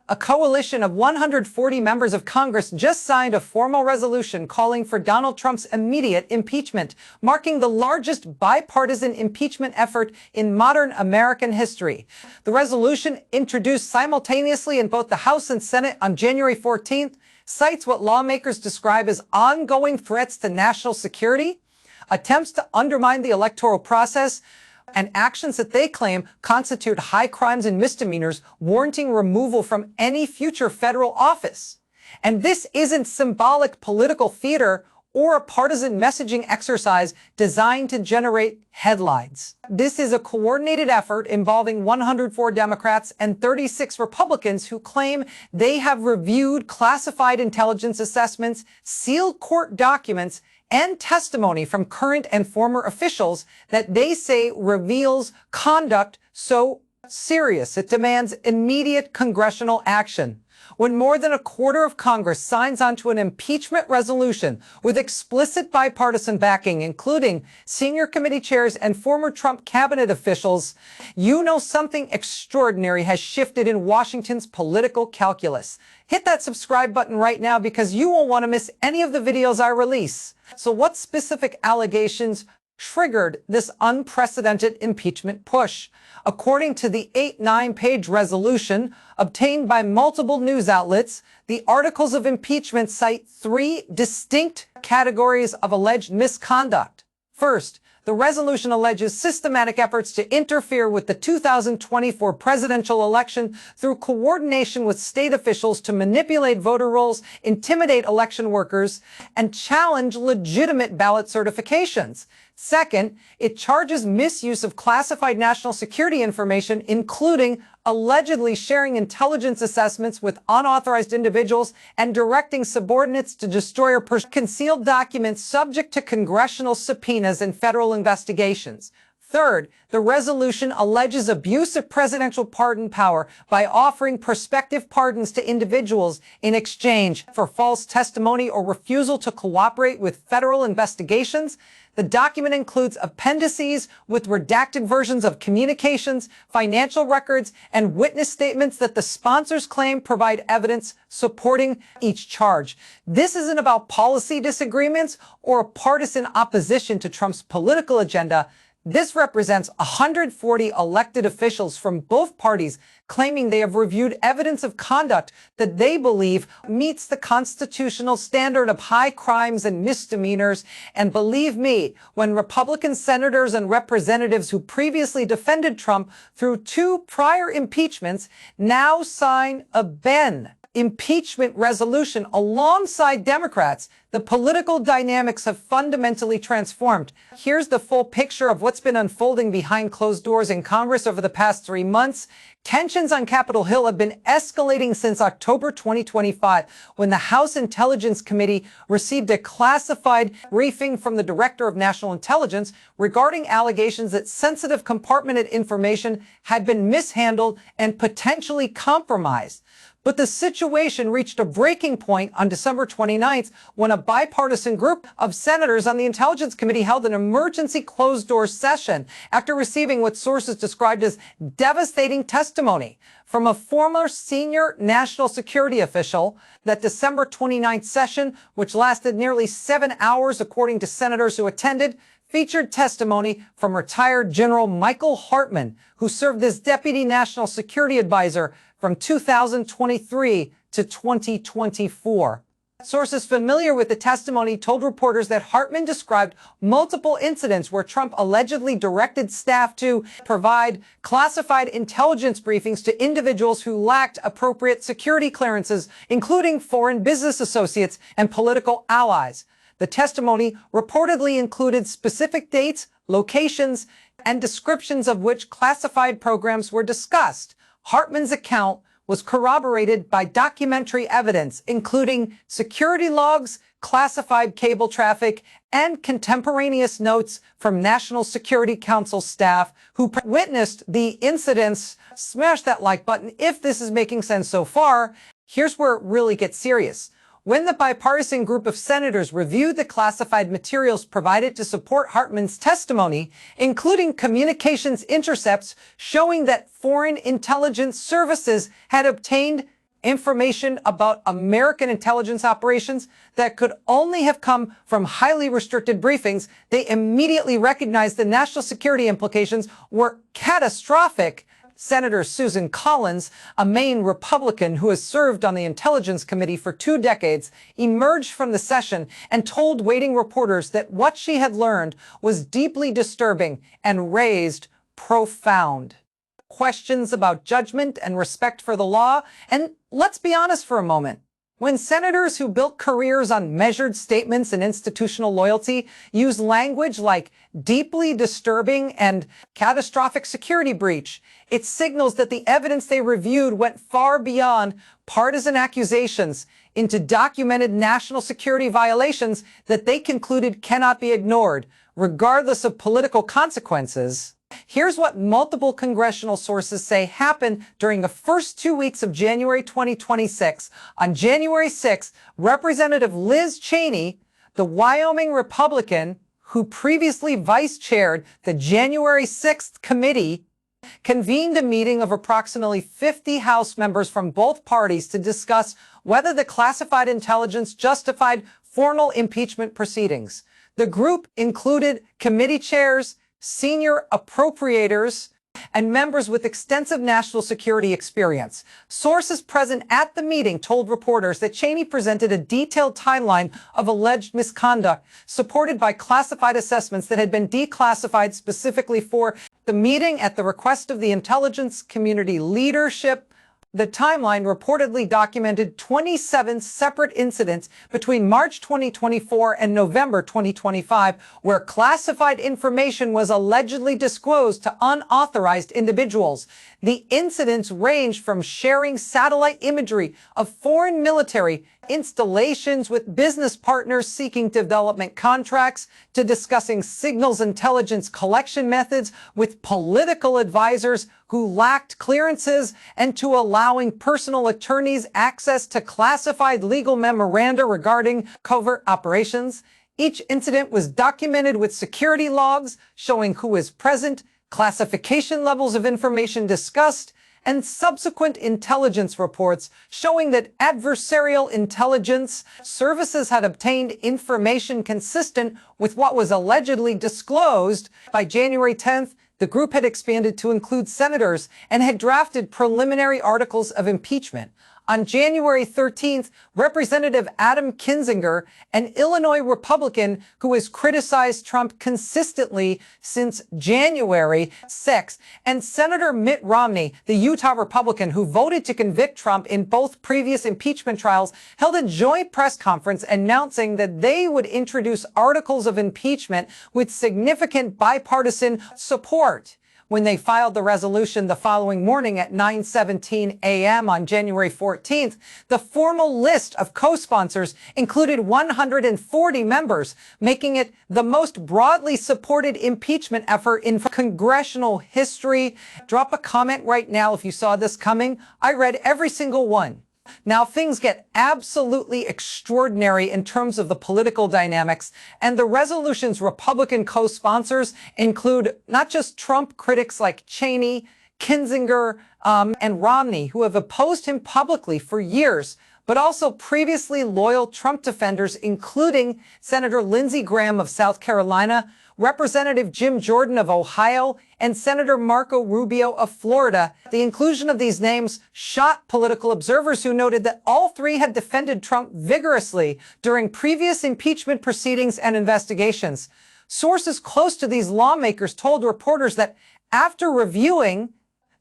A coalition of 140 members of Congress just signed a formal resolution calling for Donald Trump's immediate impeachment, marking the largest bipartisan impeachment effort in modern American history. The resolution, introduced simultaneously in both the House and Senate on January 14th, cites what lawmakers describe as ongoing threats to national security, attempts to undermine the electoral process, and actions that they claim constitute high crimes and misdemeanors, warranting removal from any future federal office. And this isn't symbolic political theater or a partisan messaging exercise designed to generate headlines. This is a coordinated effort involving 104 Democrats and 36 Republicans who claim they have reviewed classified intelligence assessments, sealed court documents, and testimony from current and former officials that they say reveals conduct so serious it demands immediate congressional action. When more than a quarter of Congress signs onto an impeachment resolution with explicit bipartisan backing, including senior committee chairs and former Trump cabinet officials, you know something extraordinary has shifted in Washington's political calculus. Hit that subscribe button right now because you won't want to miss any of the videos I release. So what specific allegations triggered this unprecedented impeachment push? According to the 9-page resolution obtained by multiple news outlets, the articles of impeachment cite 3 distinct categories of alleged misconduct. First, the resolution alleges systematic efforts to interfere with the 2024 presidential election through coordination with state officials to manipulate voter rolls, intimidate election workers, and challenge legitimate ballot certifications. Second, it charges misuse of classified national security information, including allegedly sharing intelligence assessments with unauthorized individuals and directing subordinates to destroy or concealed documents subject to congressional subpoenas and federal investigations. Third, the resolution alleges abuse of presidential pardon power by offering prospective pardons to individuals in exchange for false testimony or refusal to cooperate with federal investigations. The document includes appendices with redacted versions of communications, financial records, and witness statements that the sponsors claim provide evidence supporting each charge. This isn't about policy disagreements or a partisan opposition to Trump's political agenda. This represents 140 elected officials from both parties claiming they have reviewed evidence of conduct that they believe meets the constitutional standard of high crimes and misdemeanors. And believe me, when Republican senators and representatives who previously defended Trump through 2 prior impeachments now sign a impeachment resolution alongside Democrats, the political dynamics have fundamentally transformed. Here's the full picture of what's been unfolding behind closed doors in Congress over the past 3 months. Tensions on Capitol Hill have been escalating since October 2025, when the House Intelligence Committee received a classified briefing from the Director of National Intelligence regarding allegations that sensitive compartmented information had been mishandled and potentially compromised. But the situation reached a breaking point on December 29th when a bipartisan group of senators on the Intelligence Committee held an emergency closed-door session after receiving what sources described as devastating testimony from a former senior national security official. That December 29th session, which lasted nearly 7 hours according to senators who attended, featured testimony from retired General Michael Hartman, who served as Deputy National Security Advisor from 2023 to 2024. Sources familiar with the testimony told reporters that Hartman described multiple incidents where Trump allegedly directed staff to provide classified intelligence briefings to individuals who lacked appropriate security clearances, including foreign business associates and political allies. The testimony reportedly included specific dates, locations, and descriptions of which classified programs were discussed. Hartman's account was corroborated by documentary evidence, including security logs, classified cable traffic, and contemporaneous notes from National Security Council staff who witnessed the incidents. Smash that like button if this is making sense so far. Here's where it really gets serious. When the bipartisan group of senators reviewed the classified materials provided to support Hartman's testimony, including communications intercepts showing that foreign intelligence services had obtained information about American intelligence operations that could only have come from highly restricted briefings, they immediately recognized the national security implications were catastrophic. Senator Susan Collins, a Maine Republican who has served on the Intelligence Committee for 2 decades, emerged from the session and told waiting reporters that what she had learned was deeply disturbing and raised profound questions about judgment and respect for the law. And let's be honest for a moment. When senators who built careers on measured statements and institutional loyalty use language like deeply disturbing and catastrophic security breach, it signals that the evidence they reviewed went far beyond partisan accusations into documented national security violations that they concluded cannot be ignored, regardless of political consequences. Here's what multiple congressional sources say happened during the first 2 weeks of January 2026. On January 6th, Representative Liz Cheney, the Wyoming Republican who previously vice-chaired the January 6th committee, convened a meeting of approximately 50 House members from both parties to discuss whether the classified intelligence justified formal impeachment proceedings. The group included committee chairs, senior appropriators, and members with extensive national security experience. Sources present at the meeting told reporters that Cheney presented a detailed timeline of alleged misconduct, supported by classified assessments that had been declassified specifically for the meeting at the request of the intelligence community leadership. The timeline reportedly documented 27 separate incidents between March 2024 and November 2025, where classified information was allegedly disclosed to unauthorized individuals. The incidents ranged from sharing satellite imagery of foreign military installations with business partners seeking development contracts, to discussing signals intelligence collection methods with political advisors who lacked clearances, and to allowing personal attorneys access to classified legal memoranda regarding covert operations. Each incident was documented with security logs showing who was present, classification levels of information discussed, and subsequent intelligence reports showing that adversarial intelligence services had obtained information consistent with what was allegedly disclosed. By January 10th, the group had expanded to include senators and had drafted preliminary articles of impeachment. On January 13th, Representative Adam Kinzinger, an Illinois Republican who has criticized Trump consistently since January 6th, and Senator Mitt Romney, the Utah Republican who voted to convict Trump in both previous impeachment trials, held a joint press conference announcing that they would introduce articles of impeachment with significant bipartisan support. When they filed the resolution the following morning at 9:17 a.m. on January 14th, the formal list of co-sponsors included 140 members, making it the most broadly supported impeachment effort in congressional history. Drop a comment right now if you saw this coming. I read every single one. Now, things get absolutely extraordinary in terms of the political dynamics, and the resolution's Republican co-sponsors include not just Trump critics like Cheney, Kinzinger, and Romney, who have opposed him publicly for years, but also previously loyal Trump defenders, including Senator Lindsey Graham of South Carolina, Representative Jim Jordan of Ohio, and Senator Marco Rubio of Florida. The inclusion of these names shocked political observers who noted that all three had defended Trump vigorously during previous impeachment proceedings and investigations. Sources close to these lawmakers told reporters that after reviewing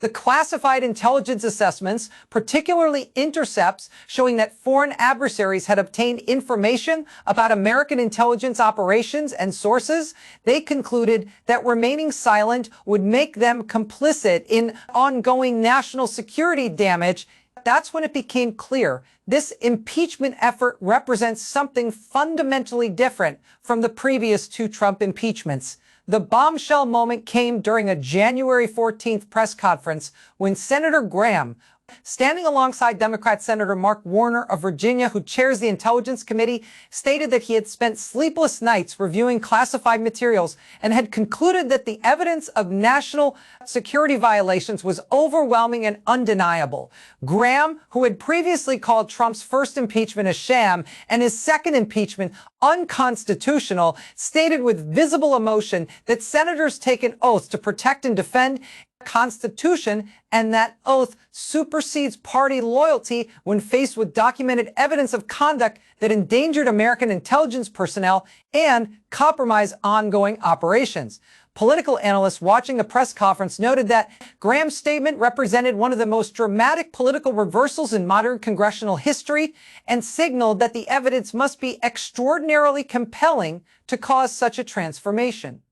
the classified intelligence assessments, particularly intercepts showing that foreign adversaries had obtained information about American intelligence operations and sources, they concluded that remaining silent would make them complicit in ongoing national security damage. That's when it became clear this impeachment effort represents something fundamentally different from the previous 2 Trump impeachments. The bombshell moment came during a January 14th press conference when Senator Graham, Standing alongside Democrat Senator Mark Warner of Virginia, who chairs the Intelligence Committee, stated that he had spent sleepless nights reviewing classified materials and had concluded that the evidence of national security violations was overwhelming and undeniable. Graham, who had previously called Trump's first impeachment a sham and his second impeachment unconstitutional, stated with visible emotion that senators take an oath to protect and defend Constitution, and that oath supersedes party loyalty when faced with documented evidence of conduct that endangered American intelligence personnel and compromised ongoing operations. Political analysts watching the press conference noted that Graham's statement represented one of the most dramatic political reversals in modern congressional history and signaled that the evidence must be extraordinarily compelling to cause such a transformation.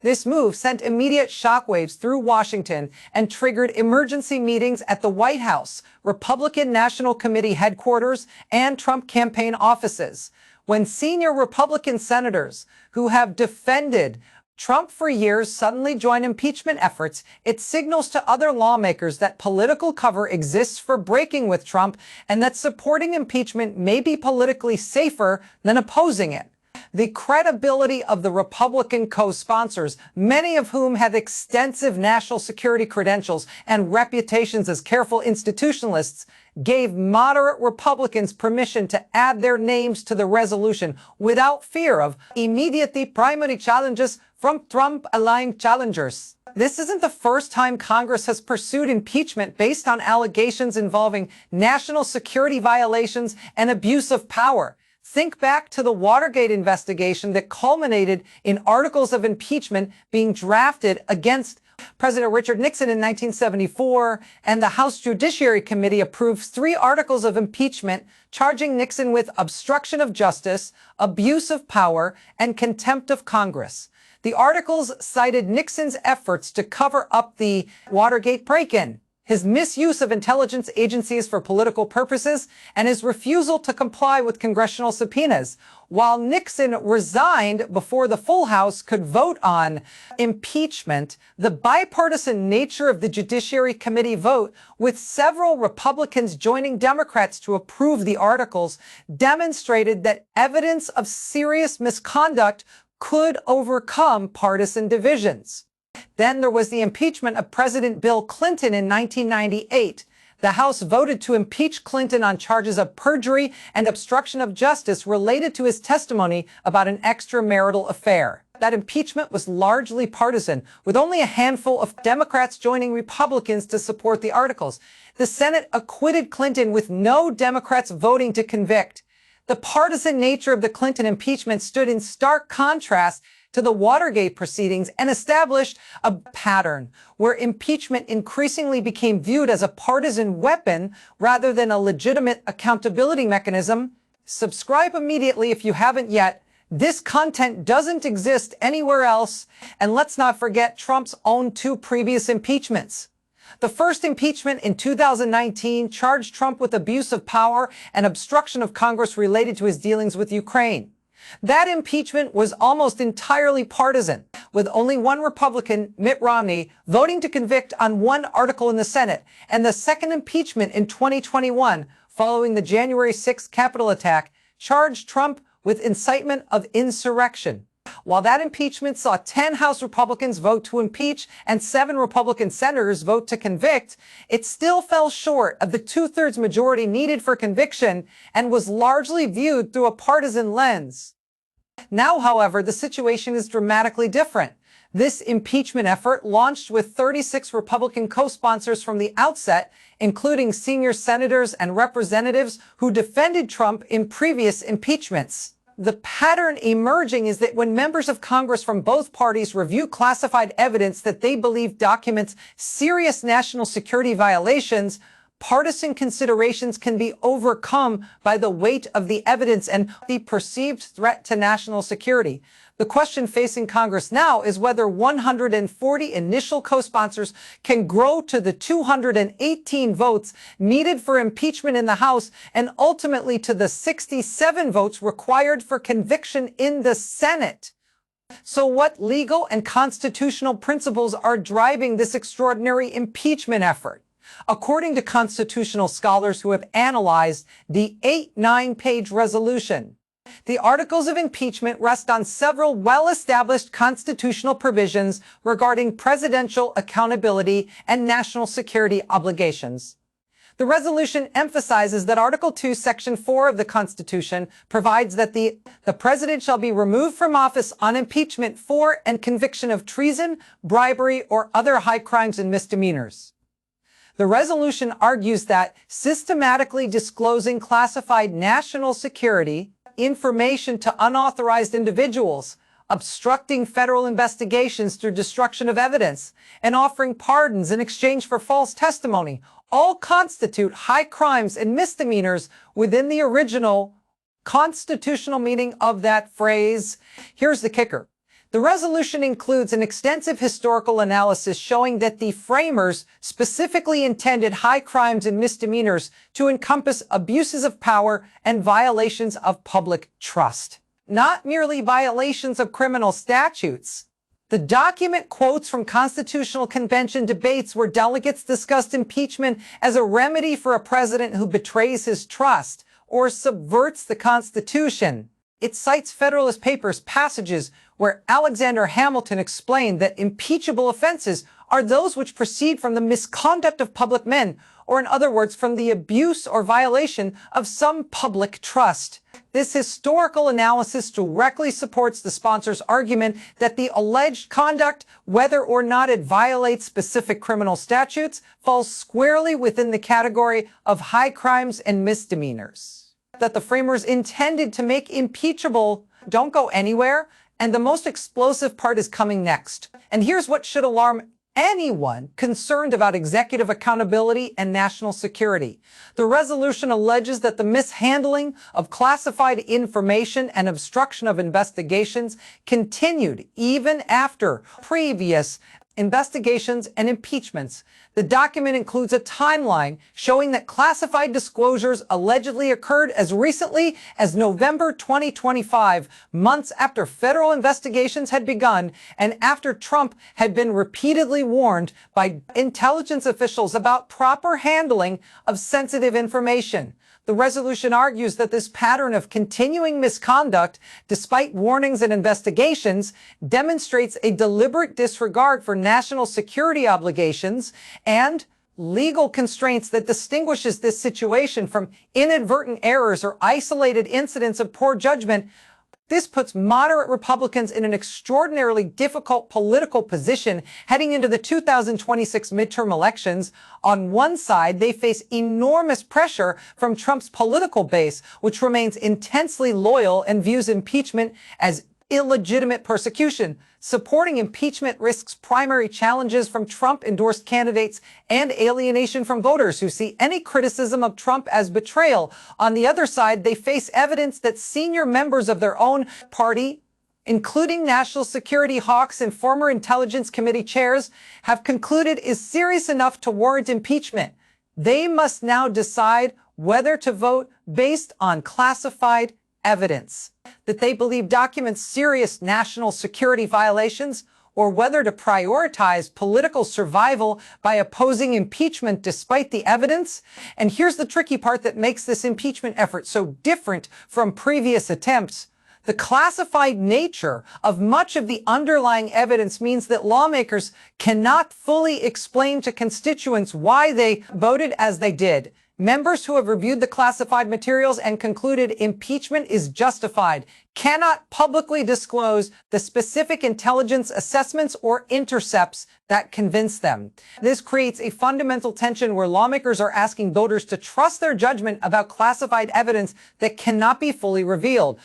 This move sent immediate shockwaves through Washington and triggered emergency meetings at the White House, Republican National Committee headquarters, and Trump campaign offices. When senior Republican senators who have defended Trump for years suddenly join impeachment efforts, it signals to other lawmakers that political cover exists for breaking with Trump and that supporting impeachment may be politically safer than opposing it. The credibility of the Republican co-sponsors, many of whom have extensive national security credentials and reputations as careful institutionalists, gave moderate Republicans permission to add their names to the resolution without fear of immediate primary challenges from Trump-aligned challengers. This isn't the first time Congress has pursued impeachment based on allegations involving national security violations and abuse of power. Think back to the Watergate investigation that culminated in articles of impeachment being drafted against President Richard Nixon in 1974, and the House Judiciary Committee approves 3 articles of impeachment charging Nixon with obstruction of justice, abuse of power, and contempt of Congress. The articles cited Nixon's efforts to cover up the Watergate break-in, his misuse of intelligence agencies for political purposes, and his refusal to comply with congressional subpoenas. While Nixon resigned before the full House could vote on impeachment, the bipartisan nature of the Judiciary Committee vote, with several Republicans joining Democrats to approve the articles, demonstrated that evidence of serious misconduct could overcome partisan divisions. Then there was the impeachment of President Bill Clinton in 1998. The House voted to impeach Clinton on charges of perjury and obstruction of justice related to his testimony about an extramarital affair. That impeachment was largely partisan, with only a handful of Democrats joining Republicans to support the articles. The Senate acquitted Clinton with no Democrats voting to convict. The partisan nature of the Clinton impeachment stood in stark contrast to the Watergate proceedings and established a pattern where impeachment increasingly became viewed as a partisan weapon rather than a legitimate accountability mechanism. Subscribe immediately if you haven't yet. This content doesn't exist anywhere else. And let's not forget Trump's own 2 previous impeachments. The first impeachment in 2019 charged Trump with abuse of power and obstruction of Congress related to his dealings with Ukraine. That impeachment was almost entirely partisan, with only one Republican, Mitt Romney, voting to convict on 1 article in the Senate. And the second impeachment in 2021, following the January 6th Capitol attack, charged Trump with incitement of insurrection. While that impeachment saw 10 House Republicans vote to impeach and 7 Republican senators vote to convict, it still fell short of the 2/3 majority needed for conviction and was largely viewed through a partisan lens. Now, however, the situation is dramatically different. This impeachment effort launched with 36 Republican co-sponsors from the outset, including senior senators and representatives who defended Trump in previous impeachments. The pattern emerging is that when members of Congress from both parties review classified evidence that they believe documents serious national security violations, partisan considerations can be overcome by the weight of the evidence and the perceived threat to national security. The question facing Congress now is whether 140 initial co-sponsors can grow to the 218 votes needed for impeachment in the House and ultimately to the 67 votes required for conviction in the Senate. So what legal and constitutional principles are driving this extraordinary impeachment effort? according to constitutional scholars who have analyzed the 8-9-page resolution. The articles of impeachment rest on several well-established constitutional provisions regarding presidential accountability and national security obligations. The resolution emphasizes that Article 2, Section 4 of the Constitution provides that the president shall be removed from office on impeachment for and conviction of treason, bribery, or other high crimes and misdemeanors. The resolution argues that systematically disclosing classified national security information to unauthorized individuals, obstructing federal investigations through destruction of evidence, and offering pardons in exchange for false testimony all constitute high crimes and misdemeanors within the original constitutional meaning of that phrase. Here's the kicker. The resolution includes an extensive historical analysis showing that the framers specifically intended high crimes and misdemeanors to encompass abuses of power and violations of public trust, not merely violations of criminal statutes. The document quotes from Constitutional Convention debates where delegates discussed impeachment as a remedy for a president who betrays his trust or subverts the Constitution. It cites Federalist Papers passages where Alexander Hamilton explained that impeachable offenses are those which proceed from the misconduct of public men, or in other words, from the abuse or violation of some public trust. This historical analysis directly supports the sponsor's argument that the alleged conduct, whether or not it violates specific criminal statutes, falls squarely within the category of high crimes and misdemeanors that the framers intended to make impeachable. Don't go anywhere, and the most explosive part is coming next. And here's what should alarm anyone concerned about executive accountability and national security. The resolution alleges that the mishandling of classified information and obstruction of investigations continued even after previous investigations and impeachments. The document includes a timeline showing that classified disclosures allegedly occurred as recently as November 2025, months after federal investigations had begun and after Trump had been repeatedly warned by intelligence officials about proper handling of sensitive information. The resolution argues that this pattern of continuing misconduct, despite warnings and investigations, demonstrates a deliberate disregard for national security obligations and legal constraints that distinguishes this situation from inadvertent errors or isolated incidents of poor judgment. This puts moderate Republicans in an extraordinarily difficult political position heading into the 2026 midterm elections. On one side, they face enormous pressure from Trump's political base, which remains intensely loyal and views impeachment as illegitimate persecution. Supporting impeachment risks primary challenges from Trump-endorsed candidates and alienation from voters who see any criticism of Trump as betrayal. On the other side, they face evidence that senior members of their own party, including national security hawks and former Intelligence Committee chairs, have concluded is serious enough to warrant impeachment. They must now decide whether to vote based on classified evidence that they believe documents serious national security violations, or whether to prioritize political survival by opposing impeachment despite the evidence. And here's the tricky part that makes this impeachment effort so different from previous attempts. The classified nature of much of the underlying evidence means that lawmakers cannot fully explain to constituents why they voted as they did. Members who have reviewed the classified materials and concluded impeachment is justified cannot publicly disclose the specific intelligence assessments or intercepts that convince them. This creates a fundamental tension where lawmakers are asking voters to trust their judgment about classified evidence that cannot be fully revealed.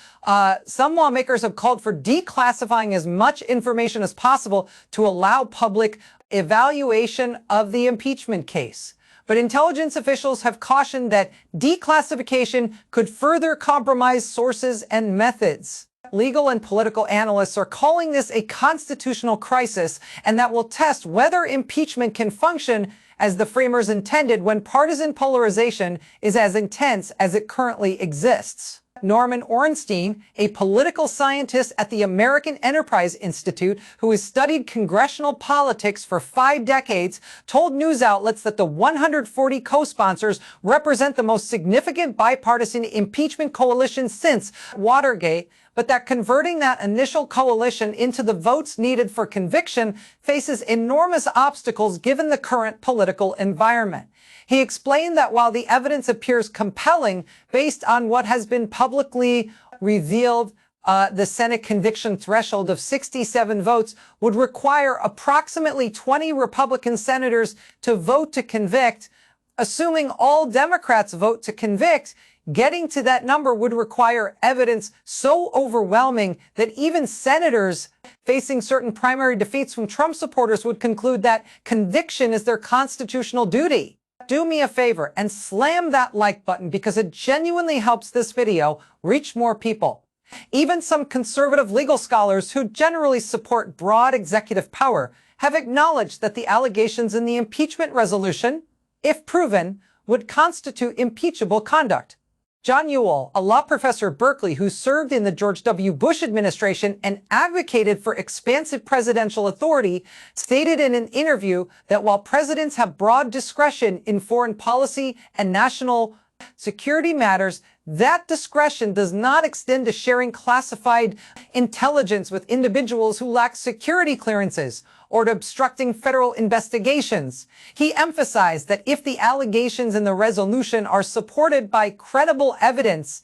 Some lawmakers have called for declassifying as much information as possible to allow public evaluation of the impeachment case. But intelligence officials have cautioned that declassification could further compromise sources and methods. Legal and political analysts are calling this a constitutional crisis, and that will test whether impeachment can function as the framers intended when partisan polarization is as intense as it currently exists. Norman Ornstein, a political scientist at the American Enterprise Institute who has studied congressional politics for 5 decades, told news outlets that the 140 co-sponsors represent the most significant bipartisan impeachment coalition since Watergate, but that converting that initial coalition into the votes needed for conviction faces enormous obstacles given the current political environment. He explained that while the evidence appears compelling based on what has been publicly revealed, the Senate conviction threshold of 67 votes would require approximately 20 Republican senators to vote to convict. Assuming all Democrats vote to convict, getting to that number would require evidence so overwhelming that even senators facing certain primary defeats from Trump supporters would conclude that conviction is their constitutional duty. Do me a favor and slam that like button because it genuinely helps this video reach more people. Even some conservative legal scholars who generally support broad executive power have acknowledged that the allegations in the impeachment resolution, if proven, would constitute impeachable conduct. John Ewell, a law professor at Berkeley who served in the George W. Bush administration and advocated for expansive presidential authority, stated in an interview that while presidents have broad discretion in foreign policy and national security matters, that discretion does not extend to sharing classified intelligence with individuals who lack security clearances or to obstructing federal investigations. He emphasized that if the allegations in the resolution are supported by credible evidence,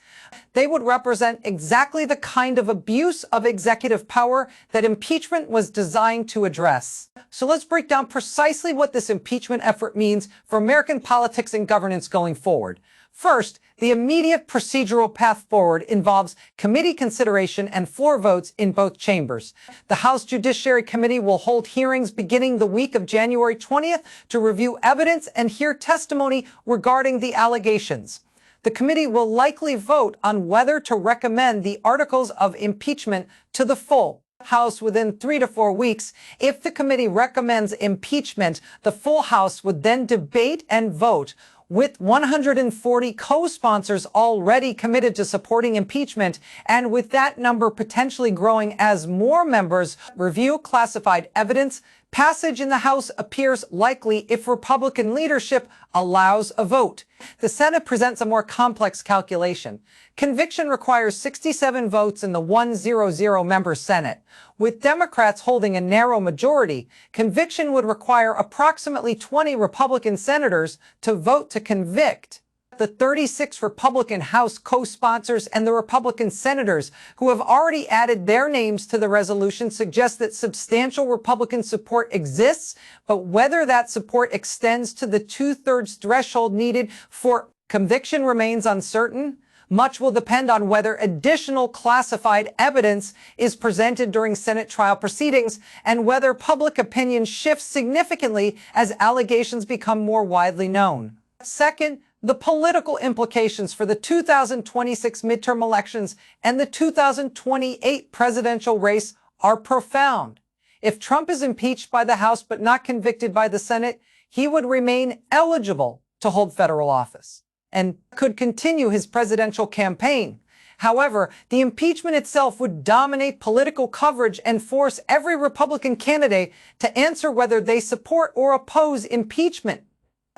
they would represent exactly the kind of abuse of executive power that impeachment was designed to address. So let's break down precisely what this impeachment effort means for American politics and governance going forward. First, the immediate procedural path forward involves committee consideration and floor votes in both chambers. The House Judiciary Committee will hold hearings beginning the week of January 20th to review evidence and hear testimony regarding the allegations. The committee will likely vote on whether to recommend the articles of impeachment to the full House within 3 to 4 weeks. If the committee recommends impeachment, the full House would then debate and vote. With 140 co-sponsors already committed to supporting impeachment, and with that number potentially growing as more members review classified evidence, passage in the House appears likely if Republican leadership allows a vote. The Senate presents a more complex calculation. Conviction requires 67 votes in the 100-member Senate. With Democrats holding a narrow majority, conviction would require approximately 20 Republican senators to vote to convict. The 36 Republican House co-sponsors and the Republican senators who have already added their names to the resolution suggest that substantial Republican support exists, but whether that support extends to the 2/3 threshold needed for conviction remains uncertain. Much will depend on whether additional classified evidence is presented during Senate trial proceedings and whether public opinion shifts significantly as allegations become more widely known. Second, the political implications for the 2026 midterm elections and the 2028 presidential race are profound. If Trump is impeached by the House but not convicted by the Senate, he would remain eligible to hold federal office and could continue his presidential campaign. However, the impeachment itself would dominate political coverage and force every Republican candidate to answer whether they support or oppose impeachment.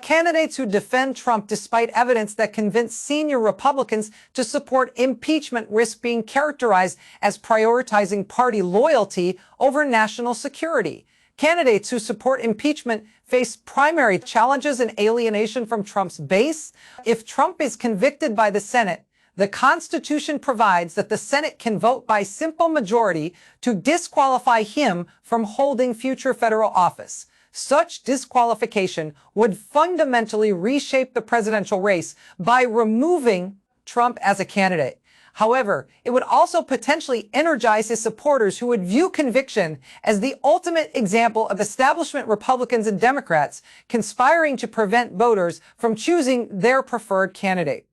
Candidates who defend Trump despite evidence that convince senior Republicans to support impeachment risk being characterized as prioritizing party loyalty over national security. Candidates who support impeachment face primary challenges and alienation from Trump's base. If Trump is convicted by the Senate, the Constitution provides that the Senate can vote by simple majority to disqualify him from holding future federal office. Such disqualification would fundamentally reshape the presidential race by removing Trump as a candidate. However, it would also potentially energize his supporters who would view conviction as the ultimate example of establishment Republicans and Democrats conspiring to prevent voters from choosing their preferred candidate.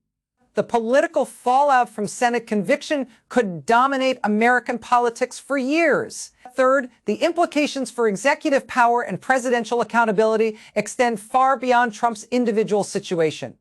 The political fallout from Senate conviction could dominate American politics for years. Third, the implications for executive power and presidential accountability extend far beyond Trump's individual situation.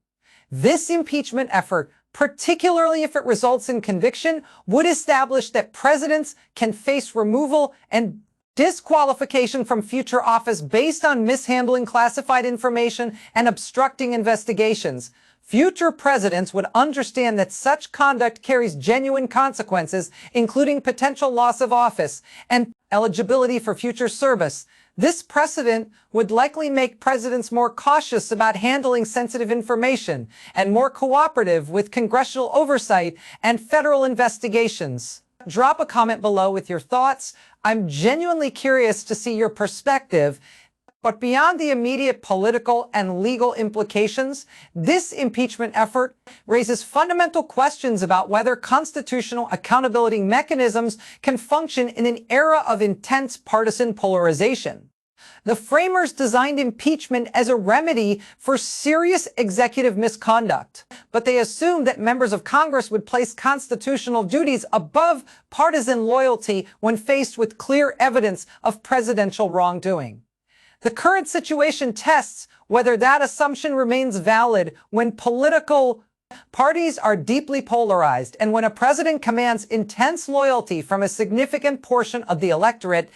This impeachment effort particularly if it results in conviction, would establish that presidents can face removal and disqualification from future office based on mishandling classified information and obstructing investigations. Future presidents would understand that such conduct carries genuine consequences, including potential loss of office and eligibility for future service. This precedent would likely make presidents more cautious about handling sensitive information and more cooperative with congressional oversight and federal investigations. Drop a comment below with your thoughts. I'm genuinely curious to see your perspective. But beyond the immediate political and legal implications, this impeachment effort raises fundamental questions about whether constitutional accountability mechanisms can function in an era of intense partisan polarization. The framers designed impeachment as a remedy for serious executive misconduct, but they assumed that members of Congress would place constitutional duties above partisan loyalty when faced with clear evidence of presidential wrongdoing. The current situation tests whether that assumption remains valid when political parties are deeply polarized and when a president commands intense loyalty from a significant portion of the electorate.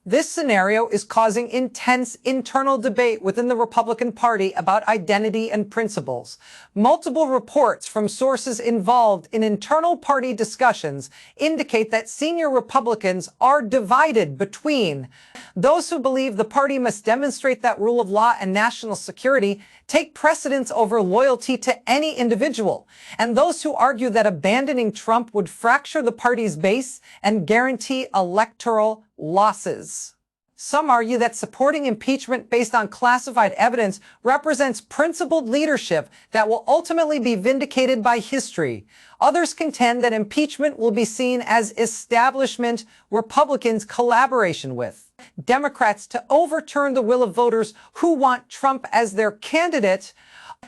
This scenario is causing intense internal debate within the Republican Party about identity and principles. Multiple reports from sources involved in internal party discussions indicate that senior Republicans are divided between those who believe the party must demonstrate that rule of law and national security take precedence over loyalty to any individual, and those who argue that abandoning Trump would fracture the party's base and guarantee electoral losses. Some argue that supporting impeachment based on classified evidence represents principled leadership that will ultimately be vindicated by history. Others contend that impeachment will be seen as establishment Republicans' collaboration with Democrats to overturn the will of voters who want Trump as their candidate.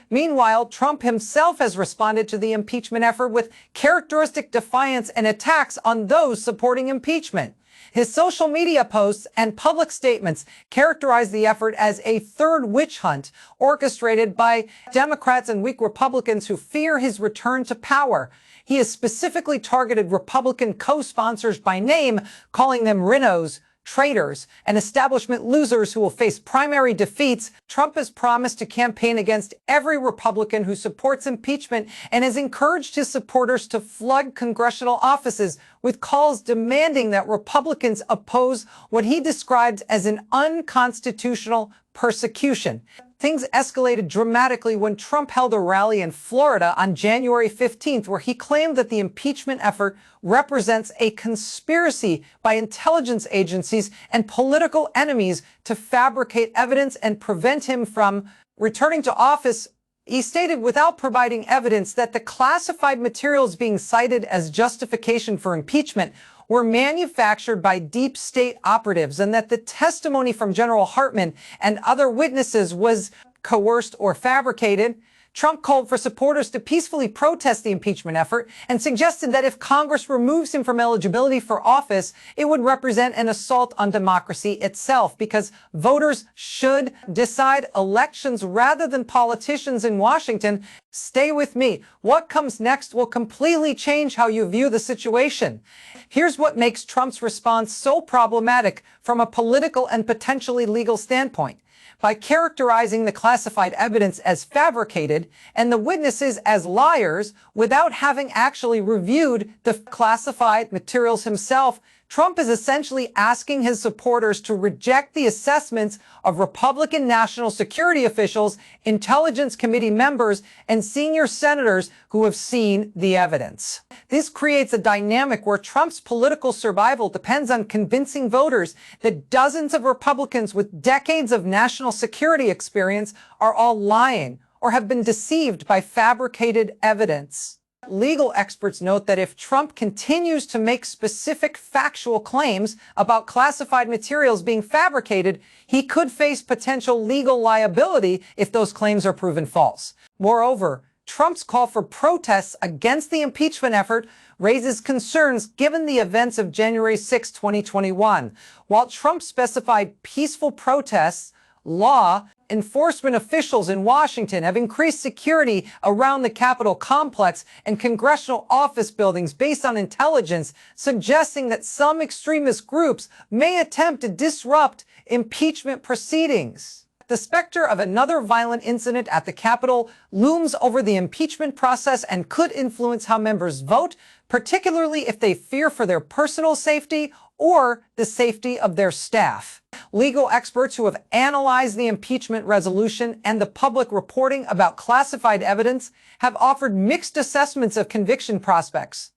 Meanwhile, Trump himself has responded to the impeachment effort with characteristic defiance and attacks on those supporting impeachment. His social media posts and public statements characterize the effort as a third witch hunt orchestrated by Democrats and weak Republicans who fear his return to power. He has specifically targeted Republican co-sponsors by name, calling them rhinos, traitors, and establishment losers who will face primary defeats. Trump has promised to campaign against every Republican who supports impeachment and has encouraged his supporters to flood congressional offices with calls demanding that Republicans oppose what he describes as an unconstitutional persecution. Things escalated dramatically when Trump held a rally in Florida on January 15th, where he claimed that the impeachment effort represents a conspiracy by intelligence agencies and political enemies to fabricate evidence and prevent him from returning to office. He stated, without providing evidence, that the classified materials being cited as justification for impeachment were manufactured by deep state operatives and that the testimony from General Hartman and other witnesses was coerced or fabricated. Trump called for supporters to peacefully protest the impeachment effort and suggested that if Congress removes him from eligibility for office, it would represent an assault on democracy itself because voters should decide elections rather than politicians in Washington. Stay with me. What comes next will completely change how you view the situation. Here's what makes Trump's response so problematic from a political and potentially legal standpoint. By characterizing the classified evidence as fabricated and the witnesses as liars without having actually reviewed the classified materials himself, Trump is essentially asking his supporters to reject the assessments of Republican national security officials, intelligence committee members, and senior senators who have seen the evidence. This creates a dynamic where Trump's political survival depends on convincing voters that dozens of Republicans with decades of national security experience are all lying or have been deceived by fabricated evidence. Legal experts note that if Trump continues to make specific factual claims about classified materials being fabricated, he could face potential legal liability if those claims are proven false. Moreover, Trump's call for protests against the impeachment effort raises concerns given the events of January 6, 2021. While Trump specified peaceful protests, law enforcement officials in Washington have increased security around the Capitol complex and congressional office buildings based on intelligence suggesting that some extremist groups may attempt to disrupt impeachment proceedings. The specter of another violent incident at the Capitol looms over the impeachment process and could influence how members vote, particularly if they fear for their personal safety or the safety of their staff. Legal experts who have analyzed the impeachment resolution and the public reporting about classified evidence have offered mixed assessments of conviction prospects.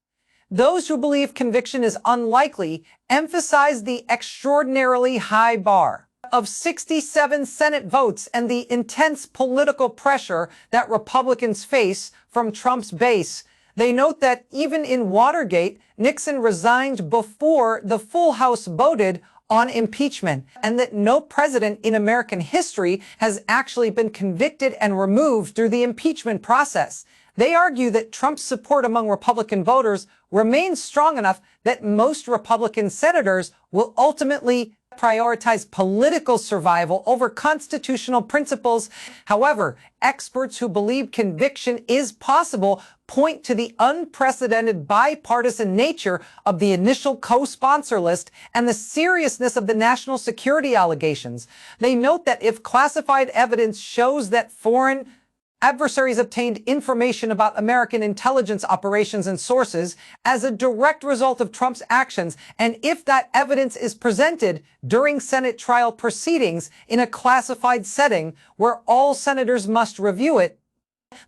Those who believe conviction is unlikely emphasize the extraordinarily high bar of 67 Senate votes and the intense political pressure that Republicans face from Trump's base. They note that even in Watergate, Nixon resigned before the full House voted on impeachment, and that no president in American history has actually been convicted and removed through the impeachment process. They argue that Trump's support among Republican voters remains strong enough that most Republican senators will ultimately prioritize political survival over constitutional principles. However, experts who believe conviction is possible point to the unprecedented bipartisan nature of the initial co-sponsor list and the seriousness of the national security allegations. They note that if classified evidence shows that foreign adversaries obtained information about American intelligence operations and sources as a direct result of Trump's actions, and if that evidence is presented during Senate trial proceedings in a classified setting where all senators must review it,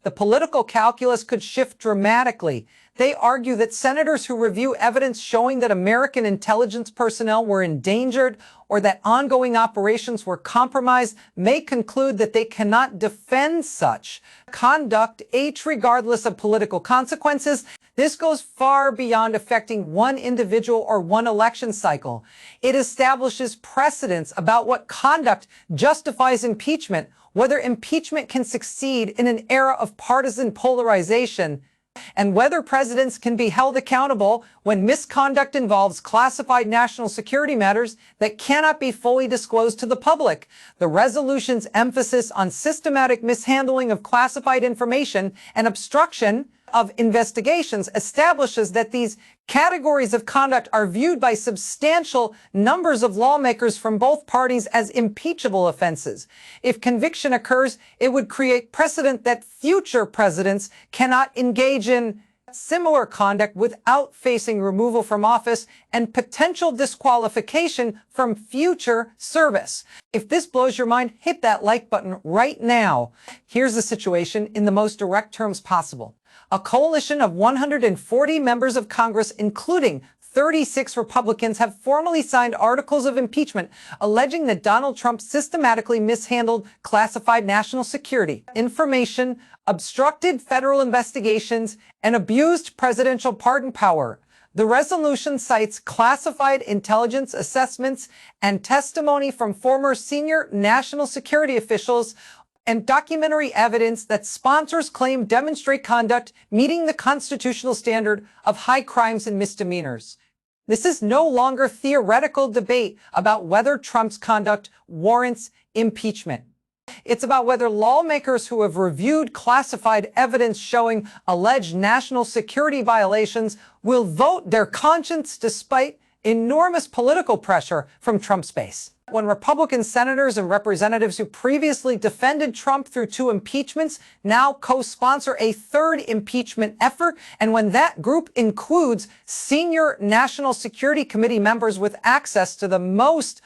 the political calculus could shift dramatically. They argue that senators who review evidence showing that American intelligence personnel were endangered or that ongoing operations were compromised may conclude that they cannot defend such conduct regardless of political consequences. This goes far beyond affecting one individual or one election cycle. It establishes precedents about what conduct justifies impeachment, whether impeachment can succeed in an era of partisan polarization, and whether presidents can be held accountable when misconduct involves classified national security matters that cannot be fully disclosed to the public. The resolution's emphasis on systematic mishandling of classified information and obstruction of investigations establishes that these categories of conduct are viewed by substantial numbers of lawmakers from both parties as impeachable offenses. If conviction occurs, it would create precedent that future presidents cannot engage in similar conduct without facing removal from office and potential disqualification from future service. If this blows your mind, hit that like button right now. Here's the situation in the most direct terms possible. A coalition of 140 members of Congress, including 36 Republicans, have formally signed articles of impeachment alleging that Donald Trump systematically mishandled classified national security information, obstructed federal investigations, and abused presidential pardon power. The resolution cites classified intelligence assessments and testimony from former senior national security officials and documentary evidence that sponsors claim demonstrate conduct meeting the constitutional standard of high crimes and misdemeanors. This is no longer theoretical debate about whether Trump's conduct warrants impeachment. It's about whether lawmakers who have reviewed classified evidence showing alleged national security violations will vote their conscience despite enormous political pressure from Trump's base. When Republican senators and representatives who previously defended Trump through 2 impeachments now co-sponsor a 3rd impeachment effort, and when that group includes senior National Security Committee members with access to the most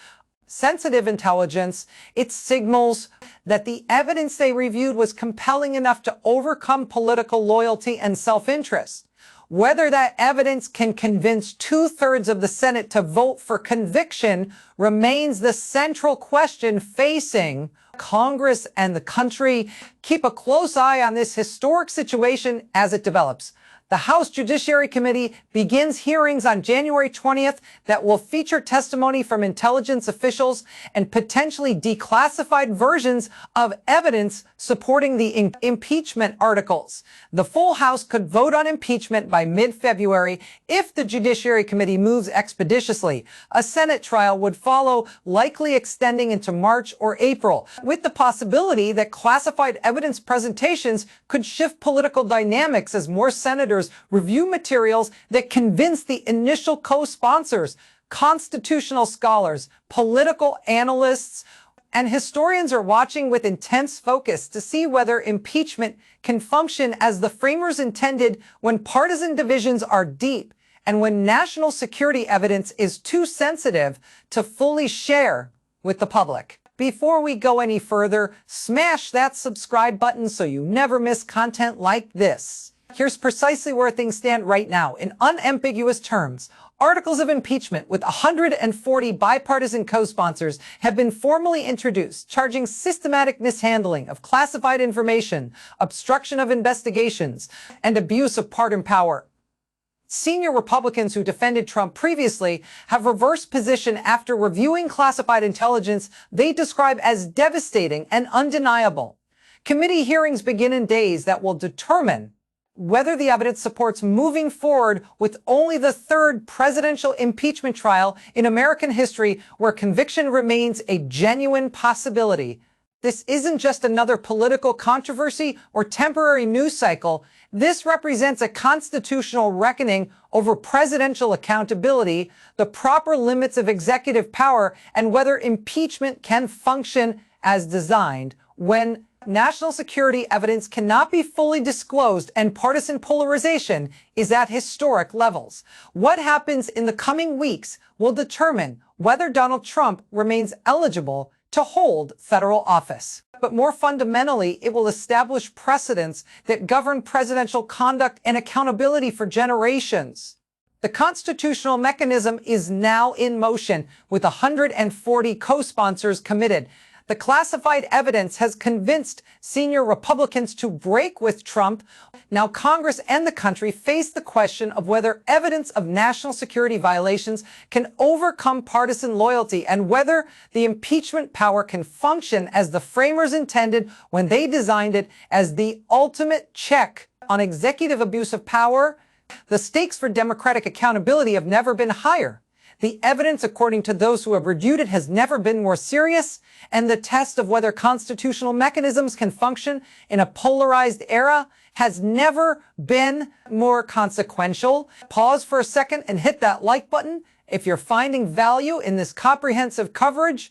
sensitive intelligence, it signals that the evidence they reviewed was compelling enough to overcome political loyalty and self-interest. Whether that evidence can convince 2/3 of the Senate to vote for conviction remains the central question facing Congress and the country. Keep a close eye on this historic situation as it develops. The House Judiciary Committee begins hearings on January 20th that will feature testimony from intelligence officials and potentially declassified versions of evidence supporting the impeachment articles. The full House could vote on impeachment by mid-February if the Judiciary Committee moves expeditiously. A Senate trial would follow, likely extending into March or April, with the possibility that classified evidence presentations could shift political dynamics as more senators review materials that convince the initial co-sponsors. Constitutional scholars, political analysts, and historians are watching with intense focus to see whether impeachment can function as the framers intended when partisan divisions are deep and when national security evidence is too sensitive to fully share with the public. Before we go any further, smash that subscribe button so you never miss content like this. Here's precisely where things stand right now. In unambiguous terms, articles of impeachment with 140 bipartisan co-sponsors have been formally introduced, charging systematic mishandling of classified information, obstruction of investigations, and abuse of pardon power. Senior Republicans who defended Trump previously have reversed position after reviewing classified intelligence they describe as devastating and undeniable. Committee hearings begin in days that will determine whether the evidence supports moving forward with only the third presidential impeachment trial in American history where conviction remains a genuine possibility. This isn't just another political controversy or temporary news cycle. This represents a constitutional reckoning over presidential accountability, the proper limits of executive power, and whether impeachment can function as designed when national security evidence cannot be fully disclosed and partisan polarization is at historic levels. What happens in the coming weeks will determine whether Donald Trump remains eligible to hold federal office. But more fundamentally, it will establish precedents that govern presidential conduct and accountability for generations. The constitutional mechanism is now in motion, with 140 co-sponsors committed. The classified evidence has convinced senior Republicans to break with Trump. Now Congress and the country face the question of whether evidence of national security violations can overcome partisan loyalty and whether the impeachment power can function as the framers intended when they designed it as the ultimate check on executive abuse of power. The stakes for democratic accountability have never been higher. The evidence, according to those who have reviewed it, has never been more serious, and the test of whether constitutional mechanisms can function in a polarized era has never been more consequential. Pause for a second and hit that like button if you're finding value in this comprehensive coverage.